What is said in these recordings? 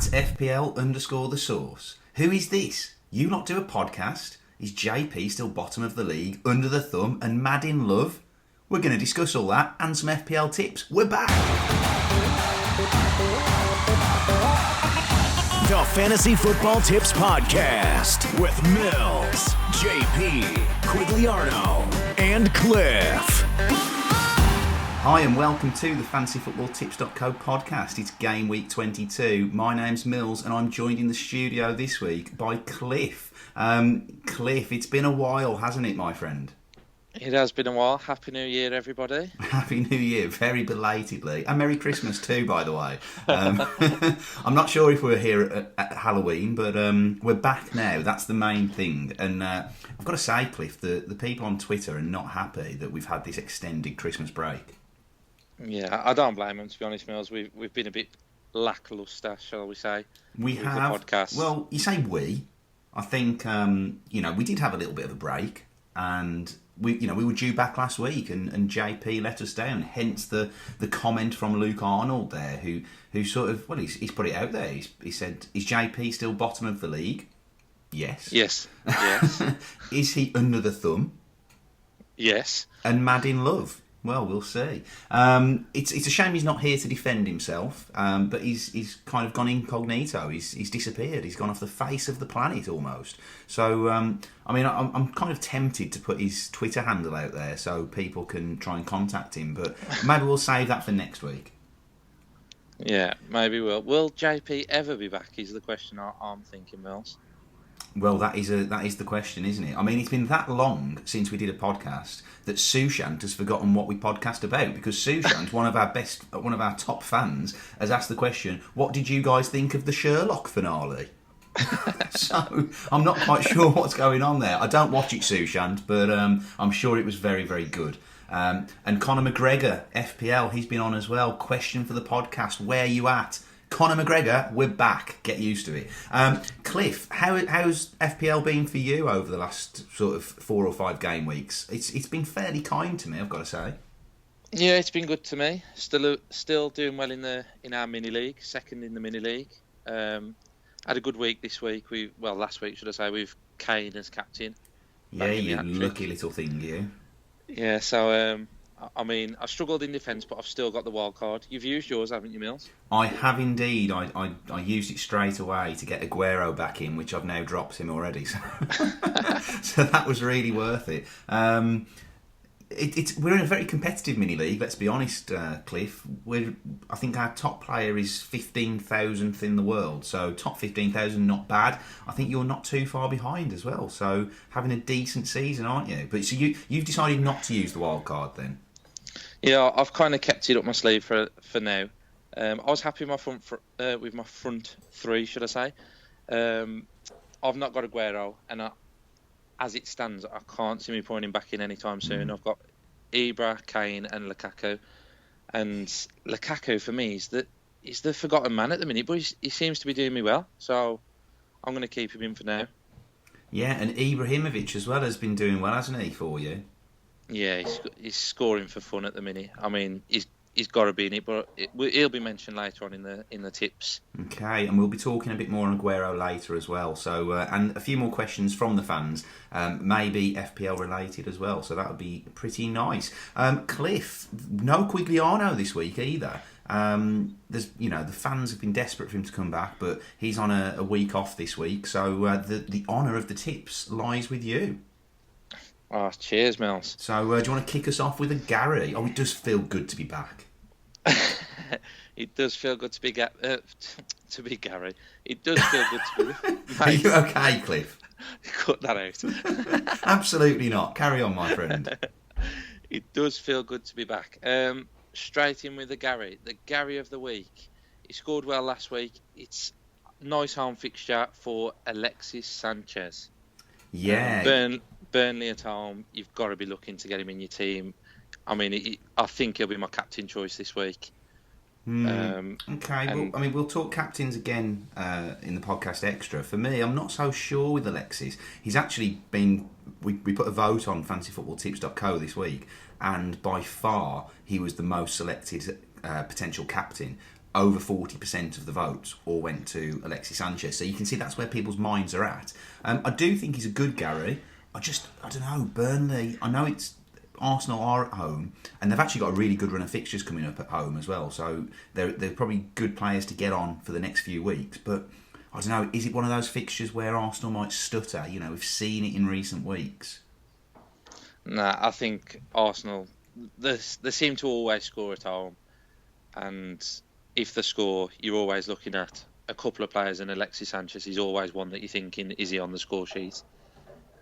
@FPL_the source. Who is this? You lot do a podcast? Is JP still bottom of the league, under the thumb and mad in love? We're going to discuss all that and some FPL tips. We're back! The Fantasy Football Tips Podcast with Mills, JP, Quigliarno, and Cliff. Hi and welcome to the fantasyfootballtips.co podcast. It's game week 22. My name's Mills and I'm joined in the studio this week by Cliff. Cliff, it's been a while, hasn't it, my friend? It has been a while. Happy New Year, everybody. Happy New Year, very belatedly. And Merry Christmas too, by the way. I'm not sure if we're here at Halloween, but we're back now. That's the main thing. And I've got to say, Cliff, the people on Twitter are not happy that we've had this extended Christmas break. Yeah, I don't blame them, to be honest, Mills. We've been a bit lacklustre, shall we say? We have. The podcast. Well, you say we. I think we did have a little bit of a break, and we were due back last week, and JP let us down. Hence the comment from Luke Arnold there, who sort of he's put it out there. He said, "Is JP still bottom of the league?" Yes. Yes. Is he under the thumb? Yes. And mad in love? Well, we'll see. It's a shame he's not here to defend himself, but he's kind of gone incognito. He's disappeared. He's gone off the face of the planet almost. So, I'm kind of tempted to put his Twitter handle out there so people can try and contact him, but maybe we'll save that for next week. Yeah, maybe we'll. Will JP ever be back is the question I'm thinking, Mills. Well, that is the question, isn't it? I mean, it's been that long since we did a podcast that Sushant has forgotten what we podcast about, because Sushant, one of our top fans, has asked the question, "What did you guys think of the Sherlock finale?" So I'm not quite sure what's going on there. I don't watch it, Sushant, but I'm sure it was very, very good. And Conor McGregor, FPL, he's been on as well. Question for the podcast: where you at? Conor McGregor, we're back. Get used to it. Cliff, how's FPL been for you over the last sort of 4 or 5 game weeks? It's been fairly kind to me, I've got to say. Yeah, it's been good to me. Still doing well in our mini league, second in the mini league. Had a good week this week. Last week should I say, with Kane as captain. Yeah, you lucky little thing, you. Yeah, so I struggled in defence, but I've still got the wild card. You've used yours, haven't you, Mills? I have indeed. I used it straight away to get Aguero back in, which I've now dropped him already. So, so that was really worth it. We're in a very competitive mini league. Let's be honest, Cliff. I think our top player is 15,000th in the world. So top 15,000, not bad. I think you're not too far behind as well. So having a decent season, aren't you? But so you've decided not to use the wild card then. Yeah, I've kind of kept it up my sleeve for now. I was happy with my front three, should I say. I've not got Aguero, and as it stands, I can't see me putting him back in anytime soon. I've got Ibra, Kane and Lukaku. And Lukaku, for me, is the forgotten man at the minute, but he seems to be doing me well. So I'm going to keep him in for now. Yeah, and Ibrahimovic as well has been doing well, hasn't he, for you? Yeah, he's scoring for fun at the minute. I mean, he's got to be in it, but he'll be mentioned later on in the tips. Okay, and we'll be talking a bit more on Aguero later as well. So, and a few more questions from the fans, maybe FPL related as well. So that would be pretty nice. Cliff, no Quigliarno this week either. There's the fans have been desperate for him to come back, but he's on a week off this week. So the honour of the tips lies with you. Oh, cheers, Mills. So, do you want to kick us off with a Gary? Oh, it does feel good to be back. It does feel good to be Gary. It does feel good to be. Are you okay, Cliff? Cut that out. Absolutely not. Carry on, my friend. It does feel good to be back. Straight in with the Gary of the week. He scored well last week. It's nice home fixture for Alexis Sanchez. Yeah. Burnley at home, you've got to be looking to get him in your team. I mean, I think he'll be my captain choice this week. Okay, we'll talk captains again in the podcast extra. For me, I'm not so sure with Alexis. He's actually been... We put a vote on fantasyfootballtips.co this week, and by far he was the most selected potential captain. over 40% of the votes all went to Alexis Sanchez. So you can see that's where people's minds are at. I do think he's a good Gary. I don't know, Burnley, I know it's Arsenal are at home, and they've actually got a really good run of fixtures coming up at home as well. So they're probably good players to get on for the next few weeks. But I don't know, is it one of those fixtures where Arsenal might stutter? You know, we've seen it in recent weeks. Nah, I think Arsenal, they seem to always score at home. And if they score, you're always looking at a couple of players, and Alexis Sanchez is always one that you're thinking, is he on the score sheet?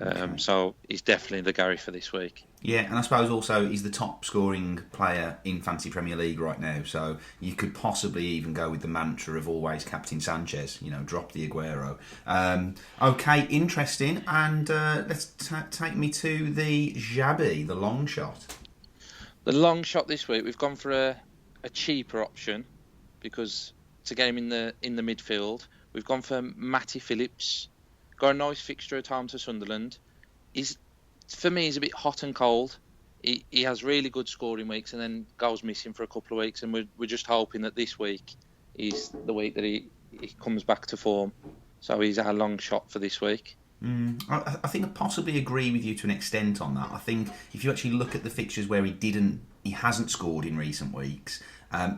Okay. So he's definitely the Gary for this week. Yeah, and I suppose also he's the top scoring player in Fantasy Premier League right now, so you could possibly even go with the mantra of always captain Sanchez, you know, drop the Aguero. Okay, interesting, and let's take me to the Xabi, the long shot. The long shot this week, we've gone for a cheaper option because to get him in the midfield, we've gone for Matty Phillips. Got a nice fixture at home to Sunderland. For me, he's a bit hot and cold. He has really good scoring weeks and then goes missing for a couple of weeks, and we're just hoping that this week is the week that he comes back to form. So he's our long shot for this week. I think I possibly agree with you to an extent on that. I think if you actually look at the fixtures where he hasn't scored in recent weeks.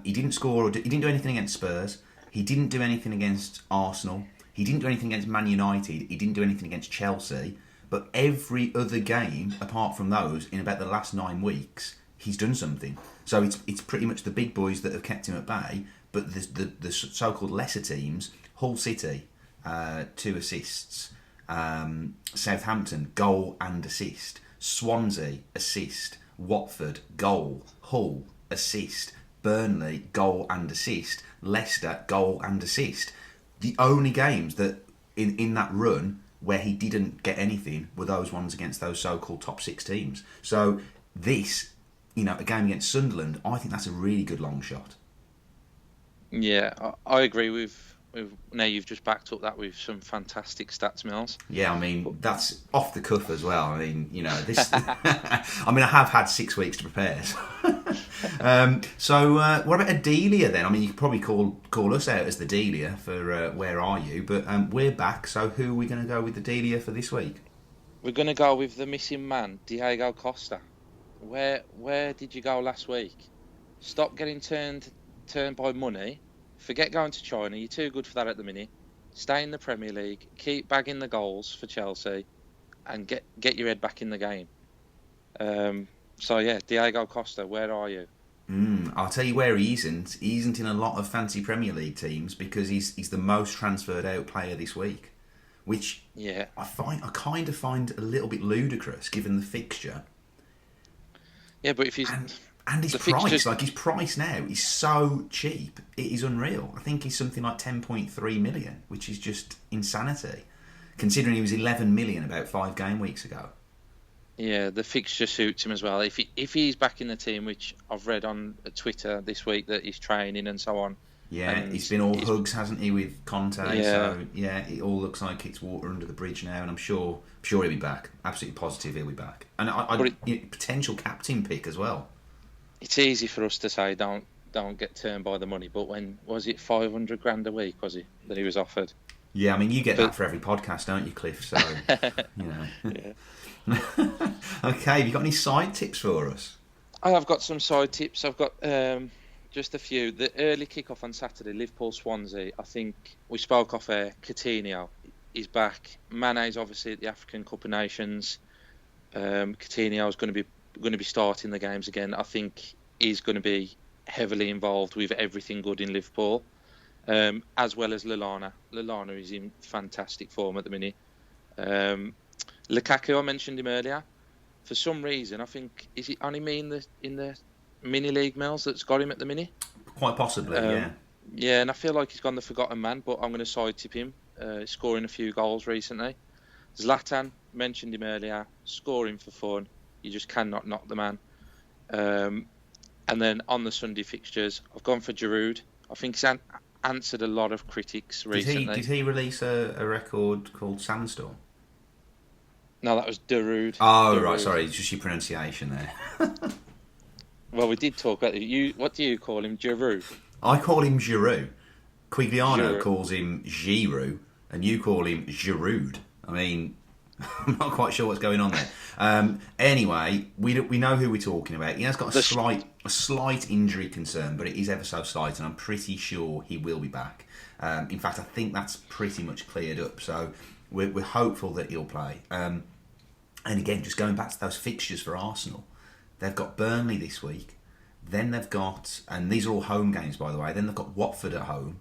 He didn't score, he didn't do anything against Spurs. He didn't do anything against Arsenal. He didn't do anything against Man United. He didn't do anything against Chelsea. But every other game, apart from those, in about the last 9 weeks, he's done something. So it's pretty much the big boys that have kept him at bay. But the so-called lesser teams, Hull City, 2 assists. Southampton, goal and assist. Swansea, assist. Watford, goal. Hull, assist. Burnley, goal and assist. Leicester, goal and assist. The only games that in that run where he didn't get anything were those ones against those so-called top 6 teams. So this, you know, a game against Sunderland, I think that's a really good long shot. Yeah, I agree with. Now you've just backed up that with some fantastic stats, Mills. Yeah, I mean, that's off the cuff as well. I mean, you know, this. I mean, I have had 6 weeks to prepare. So, what about a Delia then? I mean, you could probably call us out as the Delia for Where Are You? But we're back, so who are we going to go with the Delia for this week? We're going to go with the missing man, Diego Costa. Where did you go last week? Stop getting turned by money. Forget going to China. You're too good for that at the minute. Stay in the Premier League. Keep bagging the goals for Chelsea, and get your head back in the game. So yeah, Diego Costa, where are you? I'll tell you where he isn't. He isn't in a lot of fancy Premier League teams because he's the most transferred out player this week, which I kind of find a little bit ludicrous given the fixture. Yeah, but if he's and his price, his price now is so cheap, it is unreal. I think he's something like 10.3 million, which is just insanity, considering he was 11 million about 5 game weeks ago. Yeah, the fixture suits him as well. If he's back in the team, which I've read on Twitter this week that he's training and so on. Yeah, he's been all hugs, hasn't he, with Conte? Yeah. So yeah, it all looks like it's water under the bridge now, and I'm sure he'll be back. Absolutely positive he'll be back, and potential captain pick as well. It's easy for us to say don't get turned by the money, but when was it 500 grand a week was he that he was offered? Yeah, I mean you get that for every podcast, don't you, Cliff? So you know. Yeah. Okay, have you got any side tips for us? I have got some side tips. I've got just a few. The early kick-off on Saturday, Liverpool-Swansea. I think we spoke off air. Coutinho is back. Mane's obviously at the African Cup of Nations. Coutinho is going to be starting the games again. I think he's going to be heavily involved with everything good in Liverpool, as well as Lallana. Lallana is in fantastic form at the minute. Lukaku, I mentioned him earlier. For some reason, I think, is it only me in the mini league, Mills, that's got him at the minute? Quite possibly, yeah. Yeah, and I feel like he's gone the forgotten man, but I'm going to side tip him. Scoring a few goals recently. Zlatan, mentioned him earlier, scoring for fun. You just cannot knock the man. And then on the Sunday fixtures, I've gone for Giroud. I think he's answered a lot of critics recently. Did he release a record called Sandstorm? No, that was Darude. Oh, Darude. Right, sorry, it's just your pronunciation there. Well, we did talk about it. What do you call him, Giroud? I call him Giroud. Quigliano Giroud. calls him Giroud, and you call him Giroud. I mean, I'm not quite sure what's going on there. Anyway, we know who we're talking about. He has got a slight injury concern, but it is ever so slight, and I'm pretty sure he will be back. In fact, I think that's pretty much cleared up. So we're hopeful that he'll play. And again, just going back to those fixtures for Arsenal, they've got Burnley this week. Then they've got, and these are all home games, by the way. Then they've got Watford at home.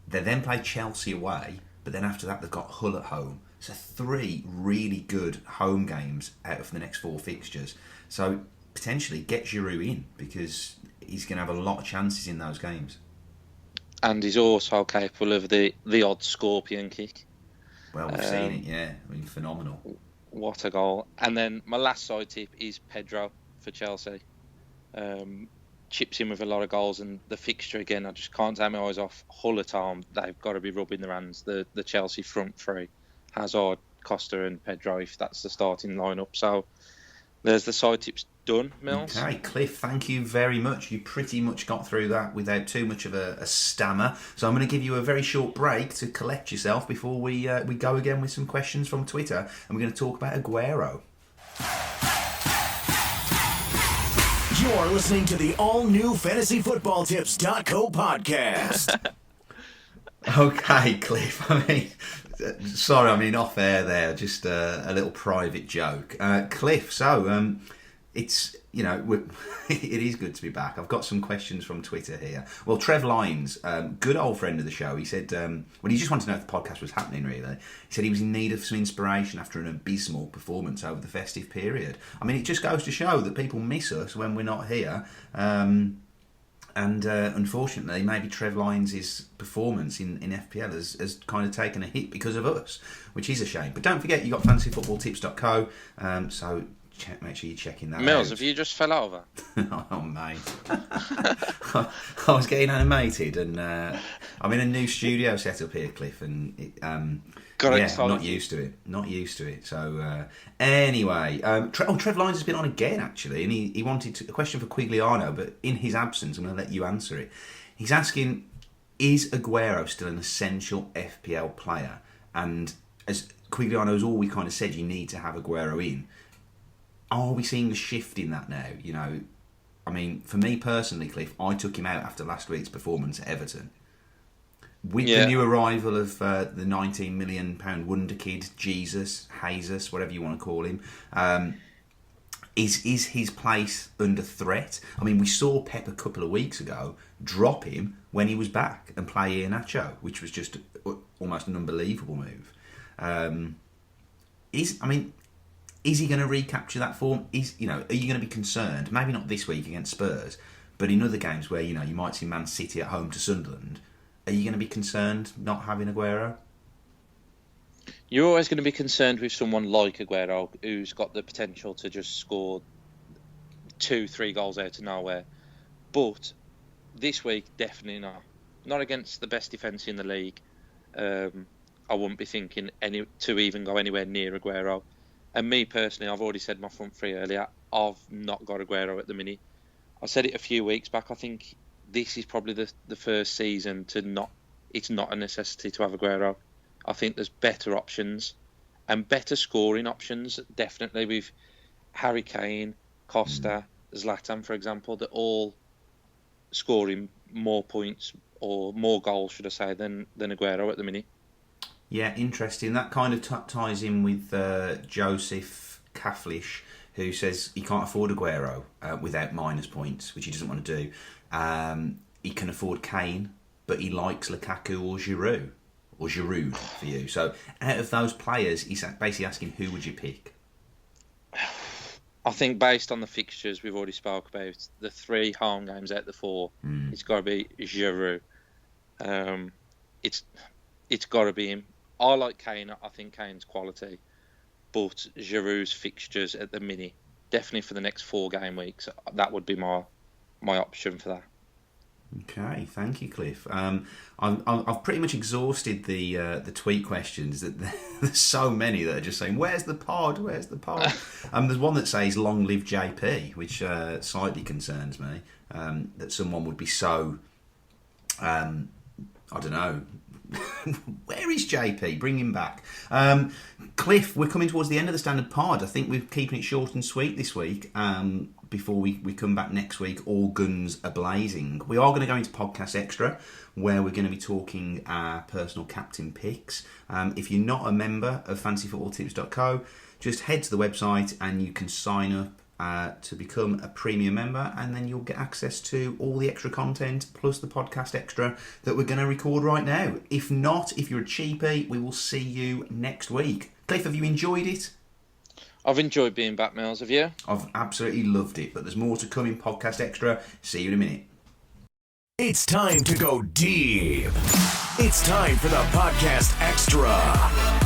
They then play Chelsea away, but then after that they've got Hull at home. So 3 really good home games out of the next 4 fixtures. So potentially get Giroud in, because he's going to have a lot of chances in those games. And he's also capable of the odd scorpion kick. Well, we've seen it, yeah. I mean, phenomenal. What a goal. And then my last side tip is Pedro for Chelsea. Chips in with a lot of goals, and the fixture again, I just can't take my eyes off Hull at home. They've got to be rubbing their hands. The Chelsea front three, Hazard, Costa and Pedro, if that's the starting lineup. So there's the side tips done, Mills. Okay, Cliff, thank you very much. You pretty much got through that without too much of a stammer. So I'm going to give you a very short break to collect yourself before we go again with some questions from Twitter, and we're going to talk about Aguero. You're listening to the all-new FantasyFootballTips.co podcast. Okay, Cliff. Sorry, off air there. Just a little private joke. Cliff, so it's, it is good to be back. I've got some questions from Twitter here. Well, Trev Lyons, good old friend of the show, he said, he just wanted to know if the podcast was happening, really. He said he was in need of some inspiration after an abysmal performance over the festive period. It just goes to show that people miss us when we're not here. And unfortunately, maybe Trev Lyons' performance in FPL has kind of taken a hit because of us, which is a shame. But don't forget, you've got fantasyfootballtips.co, so make sure you're checking that Mills, out. have you just fell over? Oh, mate. I was getting animated, and I'm in a new studio set up here, Cliff, and I'm not used to it. So anyway, Trev Lyons has been on again, actually, and he wanted a question for Quigliano, but in his absence, I'm going to let you answer it. He's asking, is Aguero still an essential FPL player? And as Quigliano's always kind of said, you need to have Aguero in. Are we seeing a shift in that now? For me personally, Cliff, I took him out after last week's performance at Everton. With the new arrival of the £19 million wonder kid, Jesus, whatever you want to call him, is his place under threat? We saw Pep a couple of weeks ago drop him when he was back and play Iheanacho, which was just almost an unbelievable move. Is he going to recapture that form? Are you going to be concerned? Maybe not this week against Spurs, but in other games where you might see Man City at home to Sunderland, are you going to be concerned not having Aguero? You're always going to be concerned with someone like Aguero, who's got the potential to just score 2-3 goals out of nowhere. But this week, definitely not. Not against the best defence in the league. I wouldn't be thinking to even go anywhere near Aguero. And me personally, I've already said my front three earlier, I've not got Aguero at the minute. I said it a few weeks back. I think this is probably the first season it's not a necessity to have Aguero. I think there's better options and better scoring options, definitely, with Harry Kane, Costa, Zlatan, for example. They're all scoring more points or more goals, should I say, than Aguero at the minute. Yeah, interesting. That kind of ties in with Joseph Kaflish, who says he can't afford Aguero without minus points, which he doesn't want to do. He can afford Kane, but he likes Lukaku or Giroud for you. So out of those players, he's basically asking, who would you pick? I think based on the fixtures we've already spoke about, the 3 home games out of the 4, it's got to be Giroud. It's got to be him. I like Kane. I think Kane's quality, but Giroud's fixtures at the minute, definitely for the next 4 game weeks, that would be my option for that. Okay, thank you, Cliff. I've pretty much exhausted the tweet questions. There's so many that are just saying, "Where's the pod? Where's the pod?" There's one that says "Long live JP," which slightly concerns me. That someone would be so I don't know. Where is JP? Bring him back. Cliff, we're coming towards the end of the standard pod. I think we're keeping it short and sweet this week. Before we come back next week, all guns are blazing. We are going to go into podcast extra, where we're going to be talking our personal captain picks. If you're not a member of fantasyfootballtips.co, just head to the website and you can sign up to become a premium member, and then you'll get access to all the extra content plus the podcast extra that we're going to record right now. If not, if you're a cheapie, we will see you next week. Cliff, have you enjoyed it? I've enjoyed being back, Miles. Have you? I've absolutely loved it, but there's more to come in podcast extra. See you in a minute. It's time to go deep. It's time for the podcast extra.